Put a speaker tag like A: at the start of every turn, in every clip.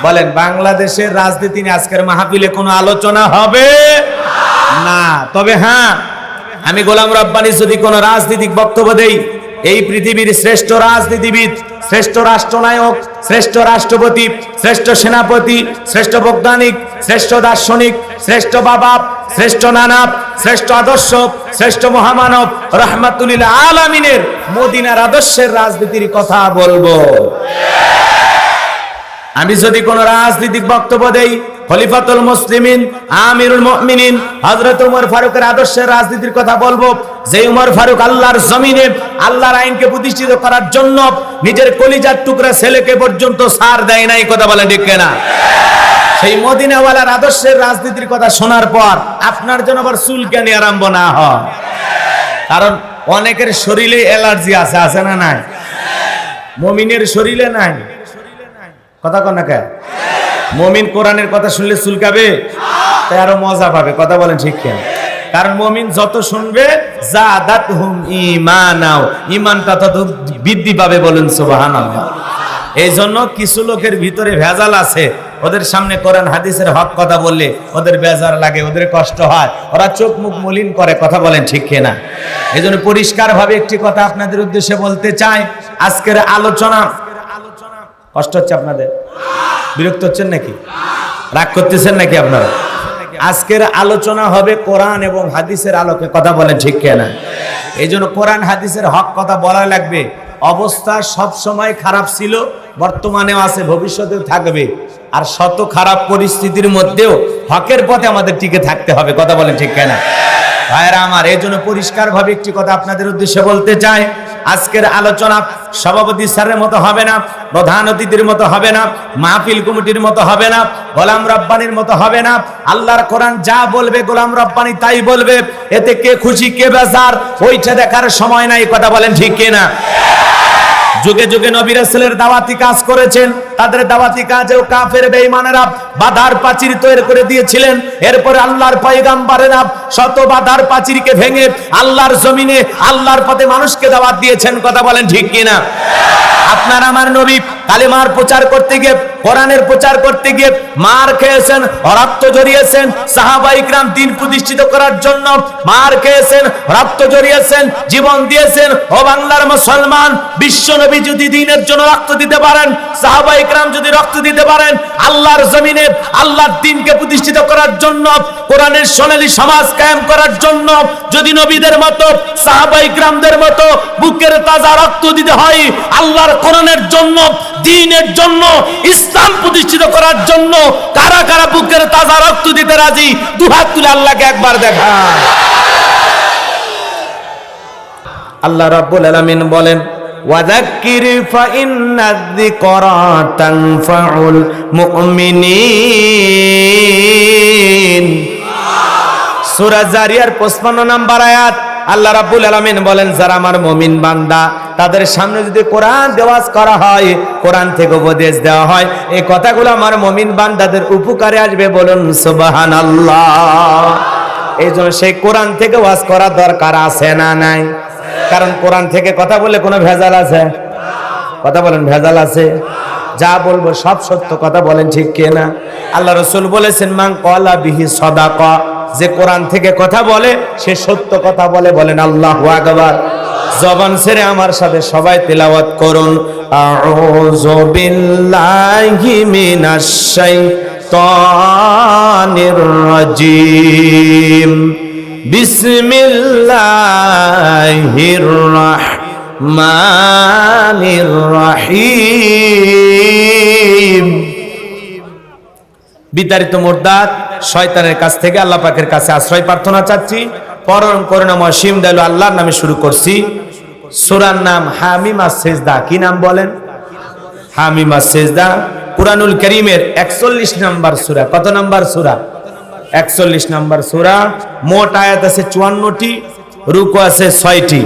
A: বলেন বাংলাদেশের রাজনীতি নিয়ে আজকের মাহফিলে কোনো আলোচনা হবে না। তবে হ্যাঁ, আমি গোলাম রব্বানী যদি কোনো রাজনৈতিক বক্তব্য দেই, এই পৃথিবীর শ্রেষ্ঠ রাজনীতিবিদ, শ্রেষ্ঠ রাষ্ট্রনায়ক, শ্রেষ্ঠ রাষ্ট্রপতি, শ্রেষ্ঠ সেনাপতি, শ্রেষ্ঠ বৈজ্ঞানিক, শ্রেষ্ঠ দার্শনিক, শ্রেষ্ঠ বাবা, শ্রেষ্ঠ নানাব, শ্রেষ্ঠ আদর্শ, শ্রেষ্ঠ মহামানব রাহমাতুল আলামিনের মদিনার আদর্শের রাজনীতির কথা বলবো। আমি যদি কোন রাজনৈতিক বক্তব্য দেই, খলিফাতুল মুসলিমিন, আমিরুল মুমিনিন হযরত ওমর ফারুকের আদর্শের রাজনীতির কথা বলবো। যে ওমর ফারুক আল্লাহর জমিনে আল্লাহর আইনকে প্রতিষ্ঠিত করার জন্য নিজের কলিজার টুকরা ছেলেকে পর্যন্ত ছাড় দেয় নাই, কথা বলে ঠিক কিনা? সেই মদিনাওয়ালার আদর্শের রাজনীতির কথা শোনার পর আপনার জন্য আবার চুলকানি আরম্ভ না হয়, কারণ অনেকের শরীরে অ্যালার্জি আছে, আছে না নাই? মুমিনের শরীরে নাই, কথা কন না কে? মুমিন কোরআনের কথা শুনলে চুলকাবে, তাই আরো মজা পাবে, কথা বলেন ঠিক কিনা? কারণ মুমিন যত শুনবে জাদাতহুম ঈমানাও, ঈমানটা তত বৃদ্ধি পাবে, বলেন সুবহানাল্লাহ। এই জন্য কিছু লোকের ভিতরে ভেজাল আছে, ওদের সামনে কোরআন হাদিসের হক কথা বললে ওদের বেজার লাগে, ওদের কষ্ট হয়, ওরা চোখ মুখ মলিন করে, কথা বলেন ঠিক কিনা? এই জন্য পরিষ্কার ভাবে একটি কথা আপনাদের উদ্দেশ্যে বলতে চাই। আজকের আলোচনা, কষ্ট হচ্ছে আপনাদের? বিরক্ত হচ্ছেন নাকি? রাগ করতেছেন নাকি আপনারা? আজকের আলোচনা হবে কোরআন এবং হাদিসের আলোকে, কথা বলেন ঠিক কিনা? এই জন্য কোরআন হাদিসের হক কথা বলা লাগবে। অবস্থা সব সময় খারাপ ছিল, বর্তমানেও আছে, ভবিষ্যতেও থাকবে। আর শত খারাপ পরিস্থিতির মধ্যেও হকের পথে আমাদের টিকে থাকতে হবে, কথা বলেন ঠিক কিনা? ভাইরা আমার, এই জন্য পরিষ্কার ভাবে একটি কথা আপনাদের উদ্দেশ্যে বলতে চাই। আজকের আলোচনা সভাপতি স্যারের মতো হবে না, প্রধান অতিথির মতো হবে না, মাহফিল কমিটির মতো হবে না, গোলাম রব্বানির মতো হবে না। আল্লাহর কোরআন যা বলবে গোলাম রব্বানি তাই বলবে। এতে কে খুশি কে বেজার ওইটা দেখার সময় নাই, কথা বলেন ঠিক কিনা? যুগে যুগে নবী রাসূলের দাওয়াতি কাজ করেছেন, তাদের দাওয়াতি কাজেও কাফের বেঈমানেরা বাধার প্রাচীর তৈরি করে দিয়েছিলেন। এরপরে আল্লাহর পয়গম্বরেরা শত বাধার প্রাচীরকে ভেঙে আল্লাহর জমিনে আল্লাহর পথে মানুষকে দাওয়াত দিয়েছেন, কথা বলেন ঠিক কিনা? আপনার আমার নবী কালেমার প্রচার করতে গিয়ে, কোরআনের প্রচার করতে গিয়ে মার খেয়েছেন, রক্ত ঝরিয়েছেন। সাহাবায়ে ইকরাম দিন প্রতিষ্ঠিত করার জন্য মার খেয়েছেন, রক্ত ঝরিয়েছেন, জীবন দিয়েছেন। ও বাংলার মুসলমান, বিশ্ব নবী যদি দ্বীনের জন্য রক্ত দিতে পারেন, সাহাবায়ে ইকরাম যদি রক্ত দিতে পারেন আল্লাহর জমিনে আল্লাহর দ্বীনকে প্রতিষ্ঠিত করার জন্য, কোরআনের সোনালী সমাজ কায়েম করার জন্য, যদি নবীদের মতো সাহাবায়ে ইকরামদের মতো বুকের তাজা রক্ত দিতে হয় আল্লাহর কোরআনের জন্য, দ্বীনের জন্য, ইসলাম প্রতিষ্ঠিত করার জন্য, কারা কারা বুকের তাজা রক্ত দিতে রাজি? দুহাত তুলে আল্লাহকে একবার দেখান। আল্লাহ রাব্বুল আলামিন বলেন, ওয়াযাক্কির ফাইন্নায যিকরা তানফাউল মুমিনিন। সূরা জারিয়ার 55 নম্বর আয়াত। আল্লাহ রাব্বুল আলামিন বলেন, যারা আমার মুমিন বান্দা তাদের সামনে যদি কোরআন দেওয়াজ করা হয়, কোরআন থেকে উপদেশ দেওয়া হয়, এই কথাগুলো আমার মুমিন বান্দাদের উপকারে আসবে, বলুন সুবহানাল্লাহ। এই জন্য সেই কোরআন থেকে ওয়াজ করা দরকার আছে না নাই? কারণ কোরআন থেকে কথা বলে কোনো ভেজাল আছে? কথা বলেন, ভেজাল আছে? যা বলবো সব সত্য, কথা বলেন ঠিক কিনা? আল্লাহ রাসূল বলেছেন, মান ক্বালা বিহি সাদাকা, যে কোরআন থেকে কথা বলে সে সত্য কথা বলে, বলেন আল্লাহু আকবার। জবান ছেড়ে আমার সাথে সবাই তেলাওয়াত করুন, আউযু বিল্লাহি মিনাশ শাইতানির রাজিম, বিসমিল্লাহির রাহমানির রাহিম। বিতাড়িত মুরদাদ শয়তানের কাছ থেকে আল্লাহ পাকের কাছে আশ্রয় প্রার্থনা চাচ্ছি। পরম করুণাময় অসীম দয়ালু আল্লাহর নামে শুরু করছি। সূরার নাম হামিম আস-সিজদা। কি নাম বলেন? হামিম আস-সিজদা। কুরআনুল কারীমের 41 নম্বর সূরা। কত নম্বর সূরা? 41 নম্বর সূরা। মোট আয়াত আছে 54টি, রুকু আছে 6টি।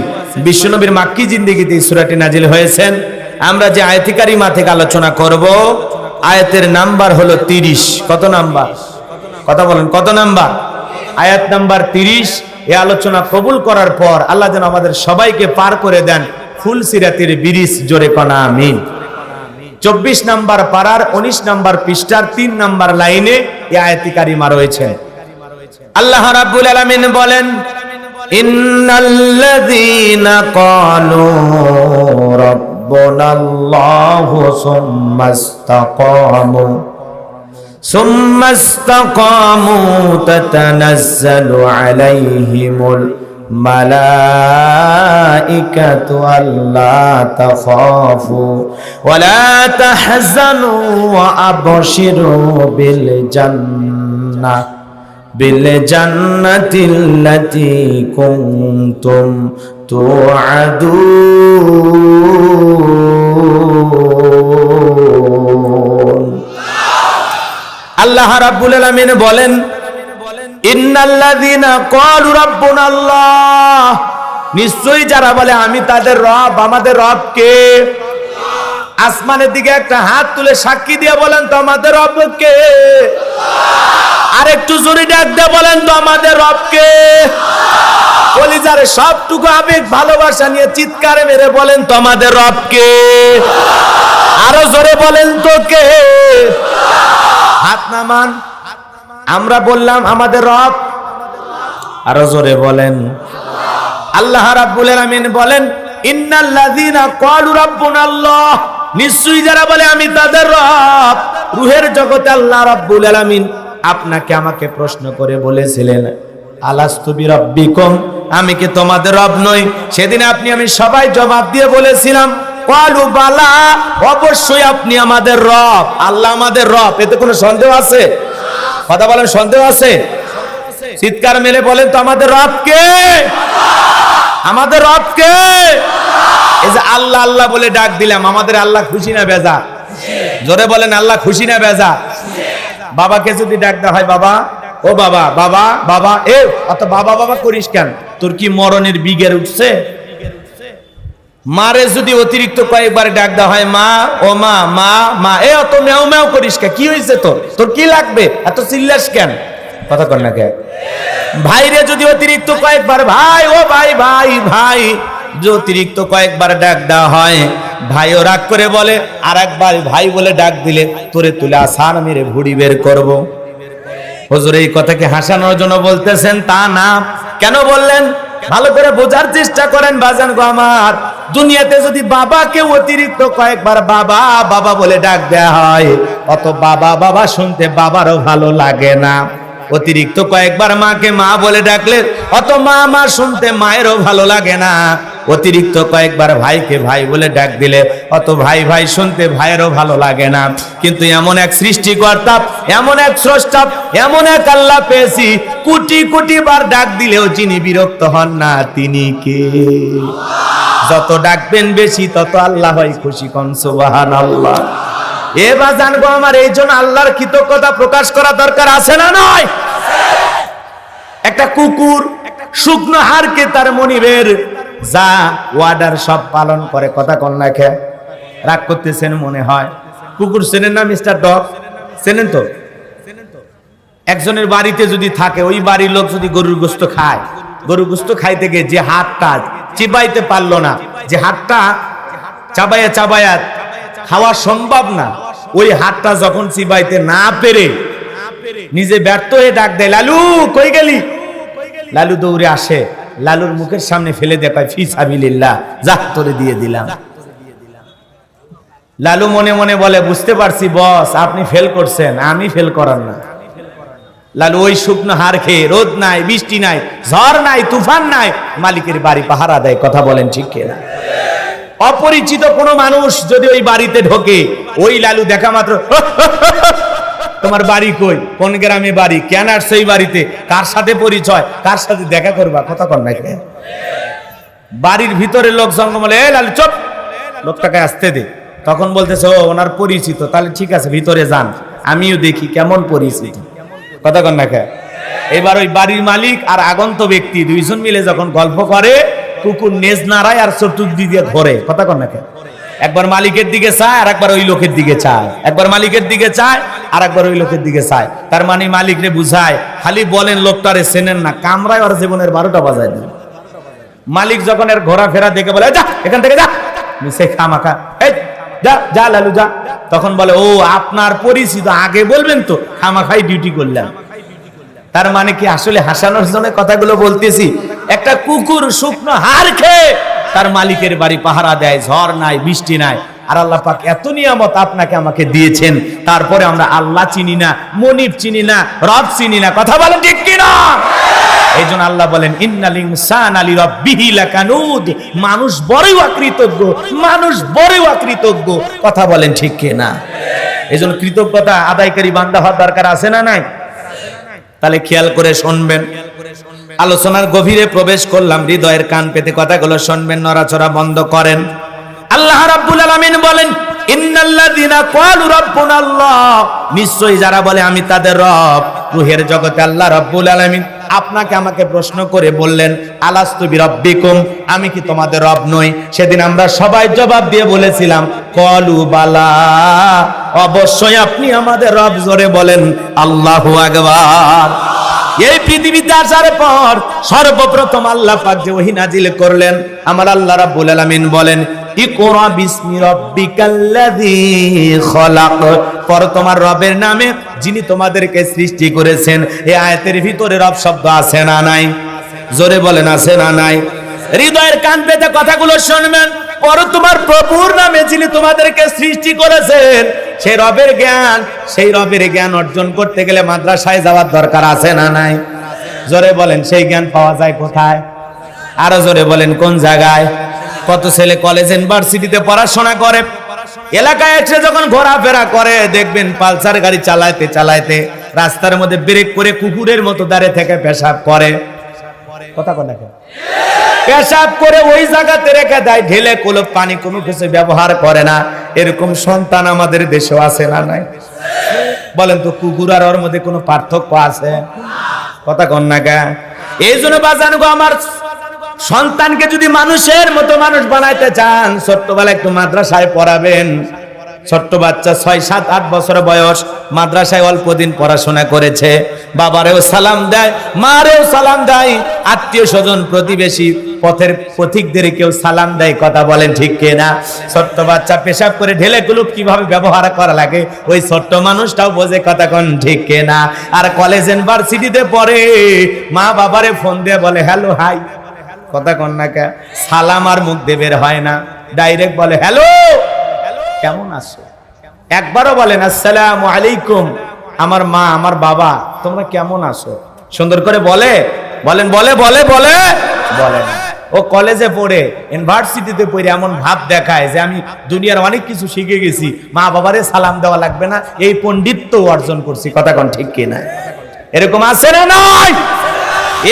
A: বিশ্বনবীর মাক্কি জিন্দেগিতে এই সূরাটি নাজিল হয়েছেন। আমরা যে আয়াতে কারিমা থেকে আলোচনা করব, আয়াতের নাম্বার হলো 30। কত নাম্বার? কথা বলেন, কত নাম্বার? আয়াত নাম্বার 30। এই আলোচনা কবুল করার পর আল্লাহ যেন আমাদের সবাইকে পার করে দেন ফুল সিরাতের ব্রিজ, জোরে কনা আমিন। 24 নাম্বার পারার 19 নাম্বার পৃষ্ঠার 3 নাম্বার লাইনে এই আয়াতি কারিমা রয়েছে। আল্লাহ রাব্বুল আলামিন বলেন, ইন্নাল্লাযীনা ক্বালু রাব্বুনাল্লাহু সুম্মা ইসতাকামু তাতানাজ্জালু আলাইহিমুল মালাইকাতু আল্লা তাখাফু ওয়া লা তাহজানু ওয়া আবশিরু বিল জান্নাতিল্লাতী কুনতুম তুআদুন। আল্লাহ রাব্বুল আলামিন বলেন, ইন্নাল্লাযীনা ক্বালু রাব্বুনাল্লাহ, নিশ্চয়ই যারা বলে আমি তাদের রব, আমাদের রব কে? আসমানের দিকে একটা হাত তুলে সাক্ষী দিয়ে বলেন তো আমাদের রব কে? আর একটু জোরে ডাক দিয়ে বলেন তো আমাদের রব কে? কলিজারে সবটুকু আবেগ ভালোবাসা নিয়ে চিৎকারে মেরে বলেন তো আমাদের রব কে? আরো জোরে বলেন তো কে? হাত নামান। আমরা বললাম আমাদের রব, আরো জোরে বলেন। আল্লাহ রাব্বুল আলামিন বলেন, ইন্নাল্লাযীনা ক্বালু রাব্বুনাল্লাহ, নিশ্চয়ই যারা বলে আমি তাদের রব। রূহের জগতে আল্লাহ রাব্বুল আলামিন আপনাকে আমাকে প্রশ্ন করে বলেছিলেন, আলাস্তু বিরাব্বিকুম, আমি কি তোমাদের রব নই? সেদিন আপনি আমি সবাই জবাব দিয়ে বলেছিলাম, ক্বালু বালা, অবশ্যই আপনি আমাদের রব। আল্লাহ আমাদের রব, এতে কোনো সন্দেহ আছে? কথা বলেন, সন্দেহ আছে? চিৎকার মেরে বলেন তো আমাদের রব কে? আমাদের রব কে? এই যে আল্লাহ আল্লাহ বলে ডাক দিলাম, আমাদের আল্লাহ খুশি না বেজা? জোরে বলেন, আল্লাহ খুশি না বেজা? বাবাকে যদি ডাক দেওয়া হয়, বাবা, ও বাবা, বাবা বাবা, এ অত বাবা বাবা করিস কেন? তোর কি মরণের বিগের উঠছে? মারে যদি অতিরিক্ত কয়েকবার ডাক দেওয়া হয়, মা, ও মা, মা মা, এ অত ম্যাও ম্যাও করিস কেন? কি হয়েছে তোর? তোর কি লাগবে? এত চিল্লাস কেন? কথা কর না কেন? ভাইরে যদি অতিরিক্ত কয়েকবার ভাই, ও ভাই, ভাই ভাই, যে অতিরিক্ত কয়েকবার ডাক দেওয়া হয়, ভাইও রাগ করে বলে, আর একবার ভাই বলে ডাক দিলে তোরে তুলে আসান মেরে ভুড়ি বের করবো। হুজুর এই কথাকে হাসানোর জন্য বলতেছেন তা না। কেন বললেন ভালো করে বোঝার চেষ্টা করেন বাজান গো আমার। দুনিয়াতে যদি বাবাকে অতিরিক্ত কয়েকবার বাবা বাবা বলে ডাক দেয়া হয়, অত বাবা বাবা শুনতে বাবারও ভালো লাগে না। অতিরিক্ত কয়েকবার মাকে মা বলে ডাকলে অত মা মা শুনতে মায়েরও ভালো লাগে না। অতিরিক্ত কয়েকবার ভাইকে ভাই বলে ডাক দিলে অত ভাই ভাই শুনতে ভাইয়েরও ভালো লাগে না। কিন্তু এমন এক সৃষ্টিকর্তা, এমন এক স্রষ্টা, এমন এক আল্লাহ পেয়েছি, কোটি কোটি বার ডাক দিলেও যিনি বিরক্ত হন না তিনি কে? যত ডাকবেন বেশি তত আল্লাহ হয় খুশি। কোন সুবহানাল্লাহ। এবার জানবো আমার, এই জন্য আল্লাহর কৃতজ্ঞতা প্রকাশ করা দরকার আছে না নয়? একটা কুকুর শুকনো হাড়কে তার মনিবের যা ওয়ার্ডার সব পালন করে। কথা কন না খেয়ে রাগ করতেছেন মনে হয়। কুকুর চেনেন না মিস্টার ডগ? চেনেন তো? একজনের বাড়িতে যদি থাকে, ওই বাড়ির লোক যদি গরুর গোশত খায়, গরুর গোশত খাইতে গিয়ে যে হাতটা চিবাইতে পারলো না, যে হাতটা চাবায়া চাবায়া খাওয়া সম্ভব না, ওই হাতটা যখন চিবাইতে না পেরে নিজে ব্যর্থ হয়ে ডাক দেয়, লালু কই গেলি? লালু দৌড়ে আসে, লালুর মুখের সামনে ফেলে দেখায়, ফি সাবিলিল্লাহ, যা তোরে দিয়ে দিলাম। লালু মনে মনে বলে, বুঝতে পারছি বস, আপনি ফেল করছেন, আমি ফেল করার না। লালু ওই শুকনো হাড় খেয়ে, রোদ নাই, বৃষ্টি নাই, ঝড় নাই, তুফান নাই, মালিকের বাড়ি পাহারা দেয়। কথা বলেন ঠিক কিনা? অপরিচিত কোনো মানুষ যদি ওই বাড়িতে ঢোকে, ওই লালু দেখা মাত্র, তোমার বাড়ি কই? কোন গ্রামে বাড়ি? কেন আসছো এই বাড়িতে? কার সাথে পরিচয়? কার সাথে দেখা করবা? কথা কর না। বাড়ির ভিতরে লোক সঙ্গ বলে, এ লালু চুপ, লোকটাকে আসতে দে। তখন বলতেছে, ও ওনার পরিচিত, তাহলে ঠিক আছে ভিতরে যান, আমিও দেখি কেমন পরিচিত। কথা কর না। এবার ওই বাড়ির মালিক আর আগন্ত ব্যক্তি দুইজন মিলে যখন গল্প করে, কুকুর নেজ নাড়ায় আর চতুর্দিক দিয়ে ঘোরে। কথা কর না। একবার মালিকের দিকে চায়, আর একবার ওই লোকের দিকে চায়। একবার মালিকের দিকে চায়, আর একবার ওই লোকের দিকে চায়। তার মানে মালিক রে বুঝায়, খালি বলেন লোকটারে চেনেন না, কামরায় ওর জীবনের 12টা বাজায় দেন। মালিক যখন এর ঘোরাফেরা দেখে বলে, যা এখান থেকে যা, সে খামাখা, এই যা যা লালু যা। তখন বলে ও আপনার পরিচিত, আগে বলবেন তো, খামাখাই ডিউটি করলাম। তার মানে কি আসলে হাসানোর জন্য কথাগুলো বলতেছি? একটা কুকুর শুকনো হাড় খেয়ে তার মালিকের বাড়ি পাহারা দেয়, ঝড় নাই বৃষ্টি নাই। আর আল্লাহ পাক এত নিয়ামত আপনাকে আমাকে দিয়েছেন, তারপরে আমরা আল্লাহ চিনি না, মনিব চিনি না, রব চিনি না। কথা বলেন ঠিক কিনা? এই জন্য আল্লাহ বলেন ইন্নাল ইনসানা লিরাব্বিহি লাকানুদ, মানুষ বড়ই অকৃতজ্ঞ, মানুষ বড়ই অকৃতজ্ঞ। কথা বলেন ঠিক কিনা? এই জন্য কৃতজ্ঞতা আদায়কারী বান্দা হওয়ার দরকার আছে না নাই? তাহলে খেয়াল করে শুনবেন, আলোচনার গভীরে প্রবেশ করলাম, হৃদয়ের কান পেতে কথাগুলো শুনবেন, নড়াচড়া বন্ধ করেন। আল্লাহ রাব্বুল আলামিন বলেন ইন্নাল্লাযীনা ক্বালু রাব্বুনাল্লাহ, নিশ্চয়ই যারা বলে আমি তাদের রব। রূহের জগতে আল্লাহ রাব্বুল আলামিন আপনাকে আমাকে প্রশ্ন করে বললেন আলাস্তু বিরাব্বিকুম, আমি কি তোমাদের রব নই? সেদিন আমরা সবাই জবাব দিয়ে বলেছিলাম ক্বালু বালা, অবশ্যই আপনি আমাদের রব। জোরে বলেন আল্লাহু আকবার। এই পৃথিবীতে আসার পর সর্বপ্রথম আল্লাহ পাক যে ওহী নাজিল করলেন, আমার আল্লাহ রাব্বুল আলামিন বলেন ইকরা বিসমি রাব্বিকাল্লাযী খলাক, পর তোমার রবের নামে যিনি তোমাদেরকে সৃষ্টি করেছেন। এই আয়াতের ভিতরে রব শব্দ আছে না নাই? জোরে বলেন আছে না নাই? হৃদয়ের কান পেতে কথাগুলো শুনবেন। পর তোমার প্রভুর নামে যিনি তোমাদেরকে সৃষ্টি করেছেন, সেই রবের জ্ঞান, সেই রবের জ্ঞান অর্জন করতে গেলে মাদ্রাসায় যাওয়ার দরকার আছে না নাই? জোরে বলেন সেই জ্ঞান পাওয়া যায় কোথায়? আরো জোরে বলেন কোন জায়গায়? কত ছেলে কলেজ ইউনিভার্সিটিতে পড়াশোনা করে, এলাকায় এসে যখন ঘোরাফেরা করে দেখবেন পালসার গাড়ি চালাইতে চালাইতে রাস্তার মধ্যে ব্রেক করে কুকুরের মতো দাঁড়িয়ে থেকে পেশাব করে। কথা কথা পেশাব করে ওই জায়গাতে রেখে দেয়, ঢেলে কলপ পানি, কোনো কিছু ব্যবহার করে না। এরকম সন্তান আমাদের দেশেও আছে না নাই? বলেন তো কুকুর আর ওর মধ্যে কোনো পার্থক্য আছে? কথা কন না কে? এই জন্য বাজান গো, আমার সন্তানকে যদি মানুষের মতো মানুষ বানাইতে চান, ছোট্টবেলা একটু মাদ্রাসায় পড়াবেন। ছোট্ট বাচ্চা 6, 7, 8 বছর বয়স, মাদ্রাসায় অল্প দিন পড়াশোনা করেছে, বাবারেও সালাম দেয়, মারেও সালাম দেয়, আত্মীয় স্বজন প্রতিবেশী পথের পথিকদের কেউ সালাম দেয়। কথা বলেন ঠিক কিনা? ছোট্ট বাচ্চা পেশাব করে ঢেলে গুলো কিভাবে ব্যবহার করা লাগে ওই ছোট্ট মানুষটাও বোঝে। কথা কোন ঠিক কিনা? আর কলেজ ইউনিভার্সিটিতে পড়ে, মা বাবারে ফোন দিয়ে বলে হ্যালো হাই। কথা কন না কে? সালাম আর মুখ দিয়ে বের হয় না, ডাইরেক্ট বলে হ্যালো, কেমন আছো? একবারও বলেন আসসালামু আলাইকুম, আমার মা আমার বাবা তোমরা কেমন আছো? সুন্দর করে বলে? বলেন বলে বলে বলে বলে না। ও কলেজে পড়ে, ইউনিভার্সিটিতে পড়ে এমন ভাব দেখায় যে আমি দুনিয়ার অনেক কিছু শিখে গেছি, মা বাবারে সালাম দেওয়া লাগবে না, এই পণ্ডিত্য অর্জন করছি। কথা কোন ঠিক কিনা? এরকম আছে না নাই?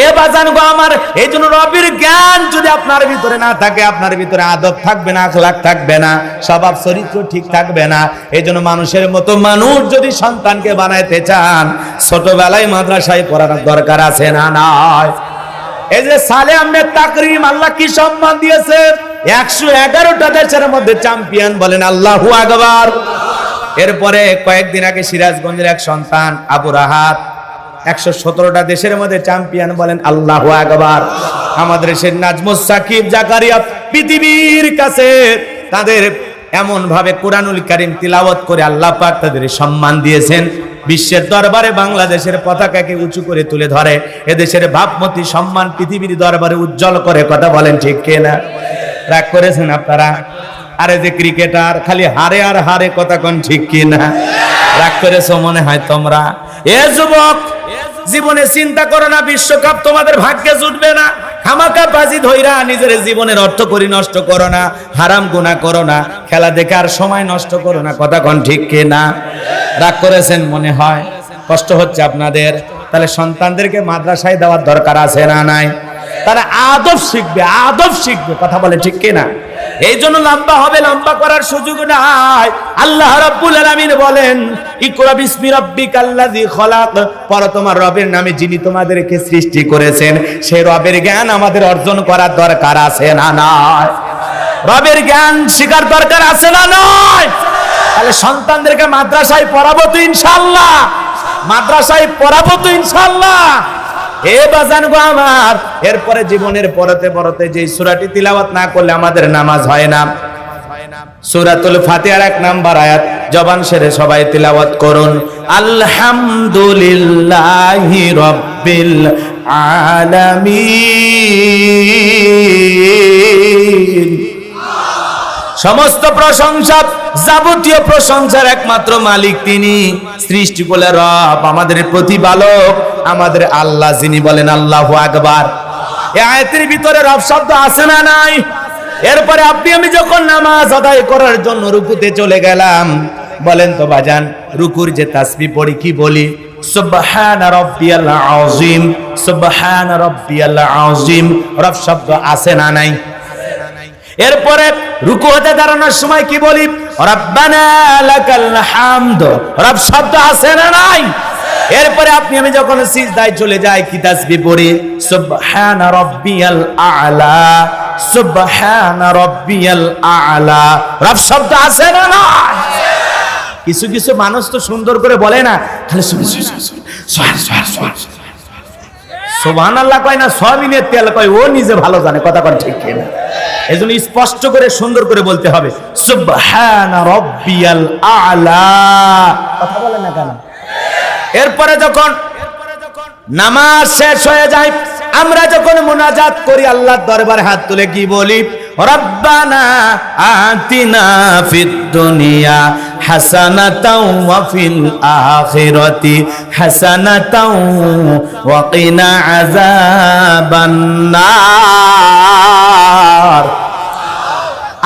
A: এ বাজান গো আমার, এই জন্য রবের জ্ঞান যদি আপনার ভিতরে না থাকে, আপনার ভিতরে আদব থাকবে না, আখলাক থাকবে না, স্বভাব চরিত্র ঠিক থাকবে না। এই জন্য মানুষের মতো মানুষ যদি সন্তানকে বানাইতে চান, ছোটবেলায় মাদ্রাসায় পড়ানোর দরকার আছে না নাই? এই যে সালে আহমেদ তাকরিম, আল্লাহ কি সম্মান দিয়েছে, 111টা দেশের মধ্যে চ্যাম্পিয়ন। বলেন আল্লাহু আকবার। এরপরে কয়েকদিন আগে সিরাজগঞ্জের এক সন্তান আবু রাহাত, 117টা দেশের মধ্যে চ্যাম্পিয়ন। বলেন আল্লাহু আকবার। আমাদের দেশের নাজমুস সাকিব জাকারিয়া পৃথিবীর কাছে তাদের এমন ভাবে কোরআনুল কারীম তিলাওয়াত করে আল্লাহ পাক তাদের সম্মান দিয়েছেন, বিশ্বের দরবারে বাংলাদেশের পতাকাকে উঁচু করে তুলে ধরে, এদেশের ভাবমূর্তি সম্মান পৃথিবীর দরবারে উজ্জ্বল করে। কথা বলেন ঠিক কিনা? রাগ করেছেন আপনারা? আরে যে ক্রিকেটার খালি হারে আর হারে, কথা কোন ঠিক কিনা? রাগ করেছো মনে হয় তোমরা? এ যুবক, জীবনে চিন্তা করো না, বিশ্বকাপ তোমাদের ভাগ্যে জুটবে না। খামাকা বাজি ধইরা নিজের জীবনের অর্থ করি নষ্ট করো না, হারাম গুনাহ করো না, খেলা দেখে আর সময় নষ্ট করো না। কথা কোন ঠিক কিনা? রাগ করেছেন মনে হয়, কষ্ট হচ্ছে আপনাদের। তাহলে সন্তানদেরকে মাদ্রাসায় দেওয়ার দরকার আছে না নাই? তারা আদব শিখবে, আদব শিখবে। কথা বলে ঠিক কিনা? এই জন্য লম্বা হবে, লম্বা করার সুযোগ নাই। আল্লাহ রাব্বুল আলামিন বলেন ইকরা বিসমি রাব্বিকাল্লাযী খলাক, পর তোমার রবের নামে যিনি তোমাদেরকে সৃষ্টি করেছেন, সেই রবের জ্ঞান আমাদের অর্জন করার দরকার আছে না নাই? রবের জ্ঞান শিখার দরকার আছে না নাই? তাহলে সন্তানদেরকে মাদ্রাসায় পড়াবো তো ইনশাআল্লাহ, মাদ্রাসায় পড়াবো তো ইনশাআল্লাহ। এ বাজান গো আমার, এরপরে জীবনের পরতে পরতে যে সূরাটি তিলাওয়াত না করলে আমাদের নামাজ হয় না। সূরাতুল ফাতিহার 1 নাম্বার আয়াত জবান ছেড়ে সবাই তিলাওয়াত করুন। আলহামদুলিল্লাহি রাব্বিল আলামিন। সমস্ত প্রশংসা, যাবতীয় প্রশংসার একমাত্র মালিক তিনি, সৃষ্টি বলে রব, আমাদের প্রতিপালক, আমাদের আল্লাহ যিনি বলেন আল্লাহু আকবার। এই আয়াতের ভিতরে রব শব্দ আছে না নাই? এরপরে আপনি আমি যখন নামাজ আদায় করার জন্য রুকুতে চলে গেলাম, বলেন তো বাজান, রুকুর যে তাসবিহ পড়ি কি বলি? সুবহানা রাব্বিয়াল আযীম, সুবহানা রাব্বিয়াল আযীম। রব শব্দ আছে না নাই? এরপরে রুকু হতে দাঁড়ানোর সময় কি বলি? রাব্বানা লাকাল হামদ। রব শব্দ আছে না নাই? এরপরে আপনি আমি যখন সিজদায় চলে যাই কি তাসবিহ পড়ি? সুবহানা রাব্বিয়াল আ'লা, সুবহানা রাব্বিয়াল আ'লা। রব শব্দ আছে না নাই? কিছু কিছু মানুষ তো সুন্দর করে বলে না, খালি সুবহানাল্লাহ কয় না, সবিনের তেল কয়, ও নিজে ভালো জানে, কথা কোন ঠিক কিনা। এজন্য স্পষ্ট করে সুন্দর করে বলতে হবে সুবহানা রাব্বিয়াল আ'লা। কথা বলে না কেন? এরপরে যখন নামাজ শেষ হয়ে যায়, আমরা যখন মুনাজাত করি আল্লাহর দরবারে হাত তুলে কি বলি? রব্বানা আতিনা ফিদ দুনিয়া হাসানাতাও ওয়া ফিল আখিরাতি হাসানাতাও ওয়া কিনা আযাবান নার।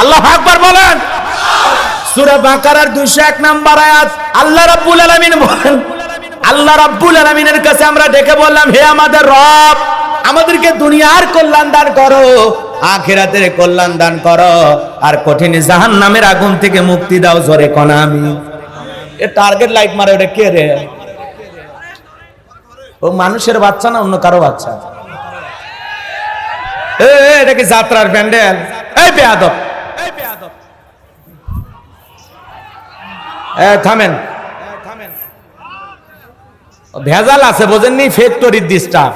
A: আল্লাহু আকবার বলেন। সূরা বাকারার 201 নম্বর আয়াত আল্লাহ রাব্বুল আলামিন বলেন, আল্লাহ রাব্বুল আলামিনের কাছে আমরা ডেকে বললাম, হে আমাদের রব, আমাদেরকে দুনিয়ার কল্যাণ দান করো, আখিরাতের কল্যাণ দান করো, আর কঠিন জাহান্নামের আগুন থেকে মুক্তি দাও। জোরে কোন আমিন। এ টার্গেট লাইট মারে, ওটা কে রে? ও মানুষের বাচ্চা না অন্য কারো বাচ্চা? এটা কি যাত্রার প্যান্ডেল? এই বেয়াদব, থামেন। ভেজাল আছে বোঝেননি, ফ্যাক্টরির ডিস্টার্ব।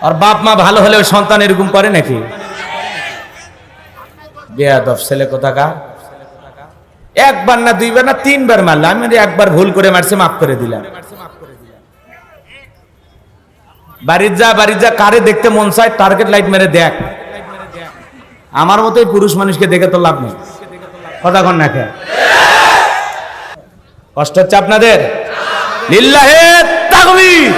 A: আর বাপ মা ভালো হলে সন্তান এরকম করে নাকি? বেয়াদব ছেলে কোথাকার। একবার না দুইবার না তিনবার মারলাম, আমি একবার ভুল করে মারছে, মাফ করে দিলাম। বাড়ির যা কারে দেখতে মন চায় টার্গেট লাইট মেরে দেখ। আমার মতোই পুরুষ মানুষকে দেখে তো লাভ নেই, কথা কন না কে? কষ্ট হচ্ছে আপনাদের? লিল্লাহে তাকবীর।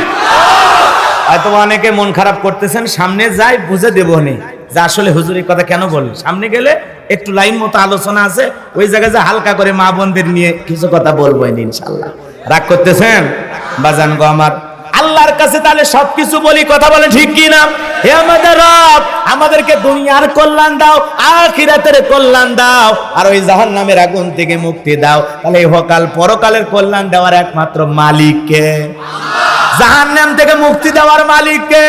A: হয়তো অনেকে মন খারাপ করতেছেন, সামনে যাই বুঝে দেবো নি যে আসলে হুজুরের কথা কেন বললেন। সামনে গেলে একটু লাইন মতো আলোচনা আছে, ওই জায়গায় যা হালকা করে মা বোনদের নিয়ে কিছু কথা বলবো ইনশাআল্লাহ। রাগ করতেছেন বাজান গো আমার? আল্লাহর কাছে তাহলে সবকিছু বলি, কথা বলে ঠিক কি না? হে আমাদের রব, আমাদেরকে দুনিয়ার কল্যাণ দাও, আখিরাতের কল্যাণ দাও, আর ওই জাহান্নামের আগুন থেকে মুক্তি দাও। তাহলে ইহকাল পরকালের কল্যাণ দেওয়ার একমাত্র মালিক কে? জাহান্নাম থেকে মুক্তি দেওয়ার মালিক কে?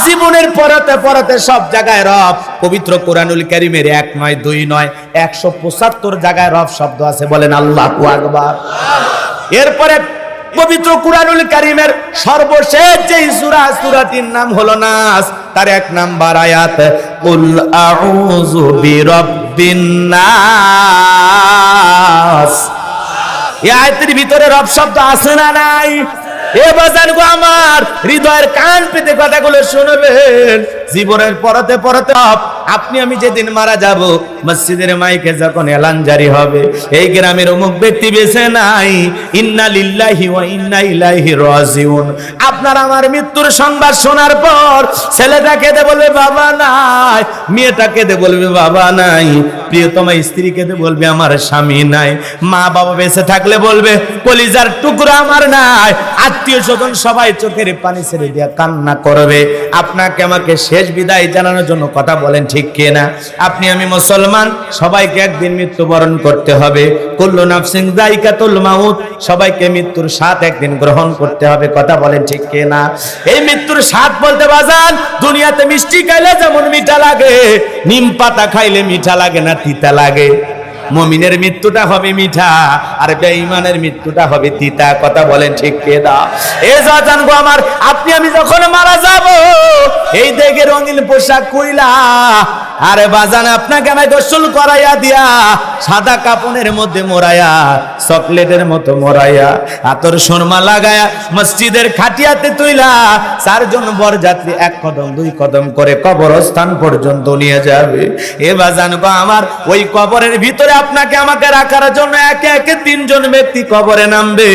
A: জীবনের পরতে পরতে সব জায়গায় রব। পবিত্র কোরআনুল কারীমের 1 নয় 2 নয় 175 জায়গায় রব শব্দ আছে, বলেন আল্লাহু আকবার। এরপরে পবিত্র কোরআনুল কারীমের সর্বশেষ যে সূরা, সূরাটির নাম হলো নাস, তার 1 নাম্বার আয়াত কুল আউযু বিরাব্বিন নাস। এই আয়াতের ভিতরে রব শব্দ আছে না নাই? এ বাজান গো আমার, হৃদয়ের কান পেতে কথাগুলো শুনবেন। জীবনের পরতে পরতে আপনি আমি যেদিন মারা যাব, মসজিদের মাইকে যখন এলান জারি হবে, এই গ্রামের অমুক ব্যক্তি বেঁচে নাই, ইন্না লিল্লাহি ওয়া ইন্না ইলাইহি রাজিউন। আপনার আমার মৃত্যুর সংবাদ শোনার পর ছেলেটা কেঁদে বলবে বাবা নাই, মেয়েটা কেঁদে বলবে বাবা নাই, প্রিয়তমা স্ত্রী কেঁদে বলবে আমার স্বামী নাই, মা বাবা বেঁচে থাকলে বলবে কলিজার টুকরা আমার নাই, আত্মীয় স্বজন সবাই চোখের পানি ছেড়ে দিয়ে কান্না করবে আপনাকে আমাকে শেষ বিদায় জানানোর জন্য। কথা বলেন ঠিক কিনা? আপনি আমি মুসলমান, সবাইকে একদিন মৃত্যুবরণ করতে হবে। কুল্লু নাফসিন যায়কাতুল মাউত, সবাইকে মৃত্যুর স্বাদ একদিন গ্রহণ করতে হবে। কথা বলেন ঠিক কিনা? এই মৃত্যুর স্বাদ বলতে বাজান, দুনিয়াতে মিষ্টি খাইলে যেমন মিঠা লাগে, নিম পাতা খাইলে মিঠা লাগে না, তিতা লাগে। মুমিনের মৃত্যুটা হবে মিঠা, আর বেঈমানের মৃত্যুটা হবে তিতা। কথা বলেন ঠিক কিনা? এ জান গো আমার, আপনি আমি যখন মারা যাব, এই দেখে রঙিন পোশাক কইলা আরে বাজান আপনাকে আমায় গোসল করাইয়া দিয়া সাদা কাপনের মধ্যে মোড়াইয়া চকলেটের মতো মোড়াইয়া আতর সুরমা লাগায়া মসজিদের খাটিয়াতে তুইলা চারজন বরযাত্রী এক কদম দুই কদম করে কবরস্থান পর্যন্ত নিয়ে যাবে। এ বাজান গো আমার, ওই কবরের ভিতরে আপনাকে আমাকে রাখার জন্য একে একে তিনজন ব্যক্তি কবরে নামবে।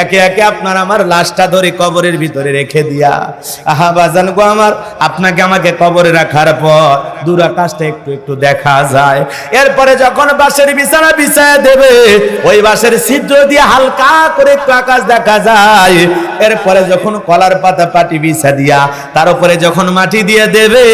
A: একে একে আপনার আমার লাশটা ধরে কবরের ভিতরে রেখে দিয়া, আহা বাজান গো আমার, আপনাকে আমাকে কবরে রাখার পর দূর আকাশটা একটু একটু দেখা যায়। এরপরে যখন বাঁশের বিছানা বিছায় দেবে, ওই বাঁশের ছিদ্র দিয়ে হালকা করে একটু আকাশ দেখা যায়। এরপরে যখন কলার পাতা পাটি বিছা দিয়া তার উপরে যখন মাটি দিয়ে দেবে,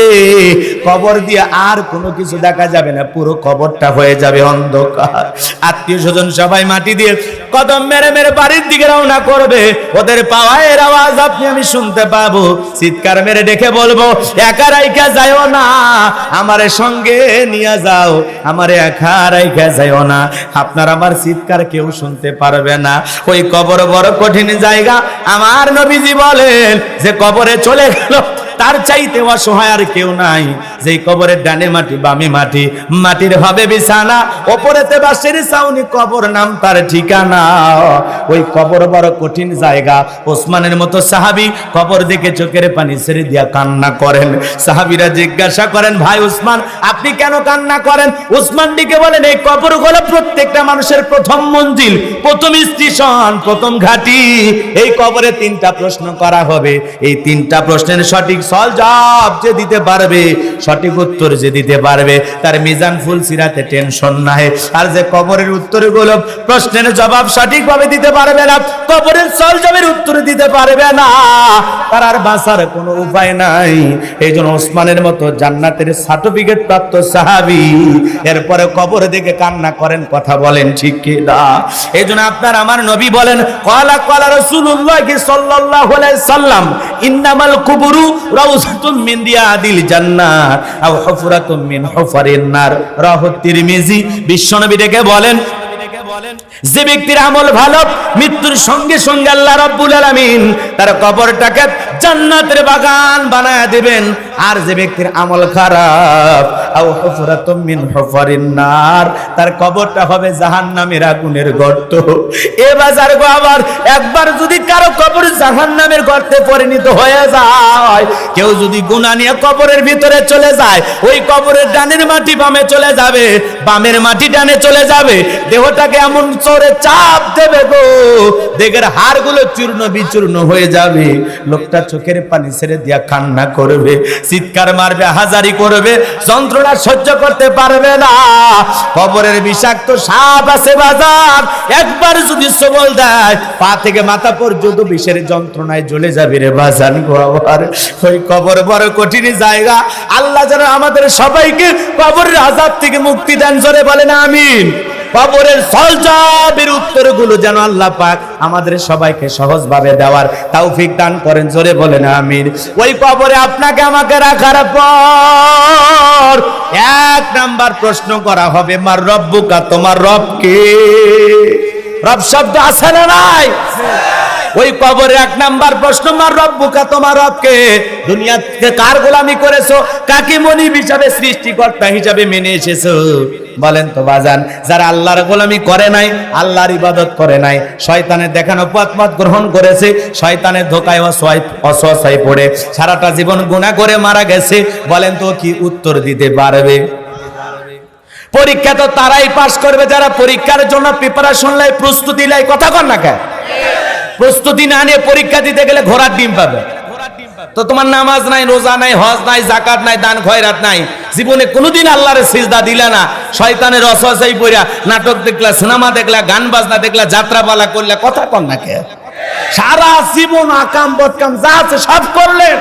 A: কবর দিয়ে আর কোনো কিছু দেখা যাবে না, পুরো কবরটা হয়ে যাবে অন্ধকার। আত্মীয় স্বজন সবাই মাটি দিয়ে কদম মেরে মেরে বাড়ির দিকে রওনা করবে। ওদের পাওয়ার আওয়াজ আপনি আমি শুনতে পাবো, চিৎকার মেরে ডেকে বলবো, একা রাইখা যাও না, আমারে সঙ্গে নিয়ে যাও, আমারে একা রাইখা যাও না। আপনার আমার চিৎকার কেউ শুনতে পারবে না। ওই কবর বড় কঠিন জায়গা। আমার নবীজি বলেন যে কবরে চলে গেল তার চাইতে অসহায় আর কেউ নাই। যেই কবরের ডানে মাটি বামে মাটি, মাটির হবে বিছানা, ওপরেতে বাঁশের ছাউনি, কবর নাম তার ঠিকানা। ওই কবর বড় কঠিন জায়গা। ওসমানের মতো সাহাবী কবর দেখে চোখের পানি ছেড়ে দিয়া কান্না করেন। সাহাবীরা জিজ্ঞাসা করেন, ভাই উসমান আপনি কেন কান্না করেন? উসমান দিকে বলেন, এই কবর হলো প্রত্যেকটা মানুষের প্রথম মঞ্জিল, প্রথম স্টেশন, প্রথম ঘাঁটি। এই কবরে তিনটা প্রশ্ন করা হবে। এই তিনটা প্রশ্নের সঠিক জবাব যে দিতে পারবে, সঠিক উত্তর যে দিতে পারবে, তার মিজান ফুল সিরাতে টেনশন নাই। আর যে কবরের উত্তরগুলো প্রশ্নের জবাব সঠিকভাবে দিতে পারবে না, কবরের জবাবের উত্তর দিতে পারবে না, তার আর বাঁচার কোনো উপায় নাই। এই জন্য ওসমানের মতো জান্নাতের সার্টিফিকেট প্রাপ্ত সাহাবী এরপরে কবর দেখে কান্না করেন। কথা বলেন ঠিক কি না? এই জন্য আপনার আমার নবী বলেন, ক্বালা ক্বালা রাসূলুল্লাহ সাল্লাল্লাহু আলাইহি সাল্লাম, ইন্নামাল কুবুরু রাউযাতুম মিন রিয়াদিল জান্নাহ আও হুফরাতুম মিন হুফারিন নার। রাহু তিরমিজি। বিশ্বনবী ডেকে বলেন, যে ব্যক্তির আমল ভালো, মৃত্যুর সঙ্গে সঙ্গে আল্লাহ রাব্বুল আলামিন তার কবরটাকে জান্নাতের বাগান বানায় দিবেন। আর যে ব্যক্তির আমল খারাপ, আও হুফরাতুম মিন হুফারিন নার, তার কবরটা হবে জাহান্নামের আগুনের গর্ত। এ বাজার গো আবার, একবার যদি কারো কবর জাহান্নামের গর্তে পরিণত হয়ে যায়, কেউ যদি গুনাহ নিয়ে কবরের ভিতরে চলে যায়, ওই কবরের ডানের মাটি বামে চলে যাবে, বামের মাটি ডানে চলে যাবে, দেহটাকে এমন চোরে চাপ দেবে গো, দেহের হাড়গুলো চূর্ণ বিচূর্ণ হয়ে যাবে। লোকটা চোখের পানি ছেড়ে দিয়া কান্না করবে, চিৎকার মারবে, হাজারি করবে, যন্ত্রণা সহ্য করতে পারবে না। কবরের বিষাক্ত সাপ আছে বাজার, একবার যদি সবল দেয়, পা থেকে মাথা পর্যন্ত বিষের যন্ত্রণায় জ্বলে যাবে রে বাজান গো আমার। ওই কবর বড় কঠিন জায়গা। আল্লাহ যেন আমাদের সবাইকে কবরের আযাব থেকে মুক্তি দেন, জোরে বলেন আমিন। কবরের সওয়ালের উত্তরগুলো যেন আল্লাহ পাক আমাদের সবাইকে সহজভাবে দেওয়ার তৌফিক দান করেন, জোরে বলেন আমিন। ওই কবরে আপনাকে আমাকে রাখার পর এক নাম্বার প্রশ্ন করা হবে, মার রব্বুকা, তোমার রব কে? রব শব্দ আছে না নাই? ওই কবরে এক নাম্বার প্রশ্ন, মার রব্বুকা, তোমার রব কে? দুনিয়াতে কার গোলামি করেছো, কাকে মনিব হিসাবে সৃষ্টিকর্তা হিসাবে মেনে এসেছো? বলেন তো বাজান, যারা আল্লাহর গোলামি করে নাই, আল্লাহর ইবাদত করে নাই, শয়তানের দেখানো পথ গ্রহণ করেছে, শয়তানের ধোকায় অসহায় পড়ে সারাটা জীবন গুনাহ করে মারা গেছে, বলেন তো কি উত্তর দিতে পারবে? পরীক্ষা তো তারাই পাস করবে যারা পরীক্ষার জন্য প্রিপারেশন লাই, প্রস্তুতি লাই। কথা কন না কেন? প্রস্তুতি না নিয়ে পরীক্ষা দিতে গেলে ঘোড়ার ডিম পাবে। তো তোমার নামাজ নাই, রোজা নাই, হজ নাই, যাকাত নাই, দান খয়রাত নাই, জীবনে কোনোদিন আল্লাহর সিজদা দিলা না, শয়তানের অসহায় পড়া নাটক দেখলা, সিনেমা দেখলা, গান বাজনা দেখলা, যাত্রাপালা করলে, কথা কন না কে? সারা জীবন আকাম বদকাম যা আছে সব করলেন।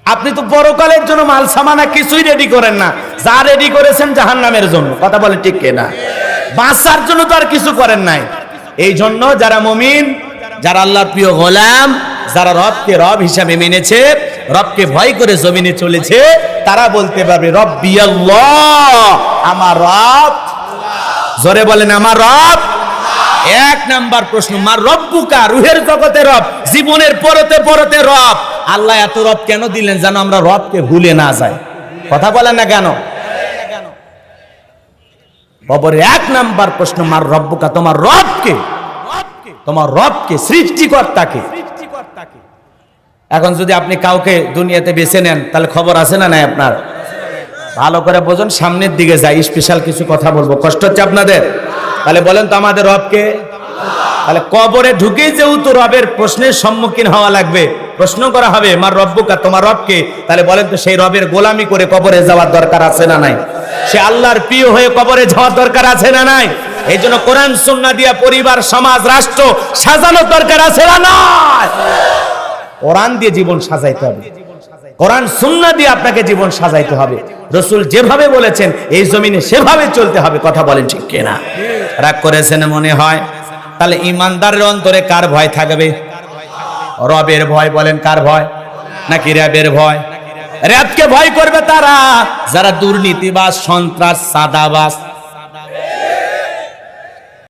A: আপনি তো পরকালের জন্য মাল সামানা কিছুই রেডি করেন না, যা রেডি করেছেন জাহান্নামের জন্য। কথা বলে ঠিক কিনা? বাঁচার জন্য তো আর কিছু করেন নাই। এই জন্য যারা মুমিন, যারা আল্লাহর প্রিয় গোলাম, যারা রবকে রব হিসাবে মেনেছে, রবকে ভয় করে জমিনে চলেছে, তারা বলতে পারবে রব্বি আল্লাহ, আমার রব। জোরে বলেন আমার রব। এক নাম্বার প্রশ্ন, মার রব্বুকা, রুহের জগতে রব, জীবনের পরতে পরতে রব। আল্লাহ এত রব কেন দিলেন? যেন আমরা রবকে ভুলে না যাই। কথা বলেন না কেন? কবরে 1 নাম্বার প্রশ্ন, মার রব্বুকা, তোমার রবকে, তোমার রবকে, সৃষ্টিকর্তাকে। এখন যদি আপনি কাউকে দুনিয়াতে বেছে নেন তাহলে খবর আছে না নাই আপনার? ভালো করে বোঝেন, সামনের দিকে যাই, স্পেশাল কিছু কথা বলবো, কষ্ট হচ্ছে আপনাদের? তাহলে বলেন তো আমাদের রবকে। তাহলে কবরে ঢুকেই যেহেতু রবের প্রশ্নের সম্মুখীন হওয়া লাগবে, প্রশ্ন করা হবে মার রব্বুকা, তোমার রবকে, তাহলে বলেন তো সেই রবের গোলামি করে কবরে যাওয়ার দরকার আছে না নাই? সে আল্লাহর প্রিয় হয়ে কবরে যাওয়ার দরকার আছে না নাই? এই জন্য কোরআন সুন্নাহ দিয়া পরিবার, সমাজ, রাষ্ট্র সাজানোর দরকার আছে না নাই? কোরআন দিয়ে জীবন সাজাইতে হবে, কোরআন সুন্নাহ দিয়ে আপনাকে জীবন সাজাইতে হবে। রাসূল যেভাবে বলেছেন এই জমিনে সেভাবে চলতে হবে। কথা বলেন ঠিক কিনা? রাগ করেছেন মনে হয়? তাহলে ইমানদারের অন্তরে কার ভয় থাকবে? রবের ভয়। বলেন কার ভয়? নাকি রবের ভয়? রবকে ভয় করবে তারা যারা দুর্নীতিবাজ, সন্ত্রাস, সাদাবাজ,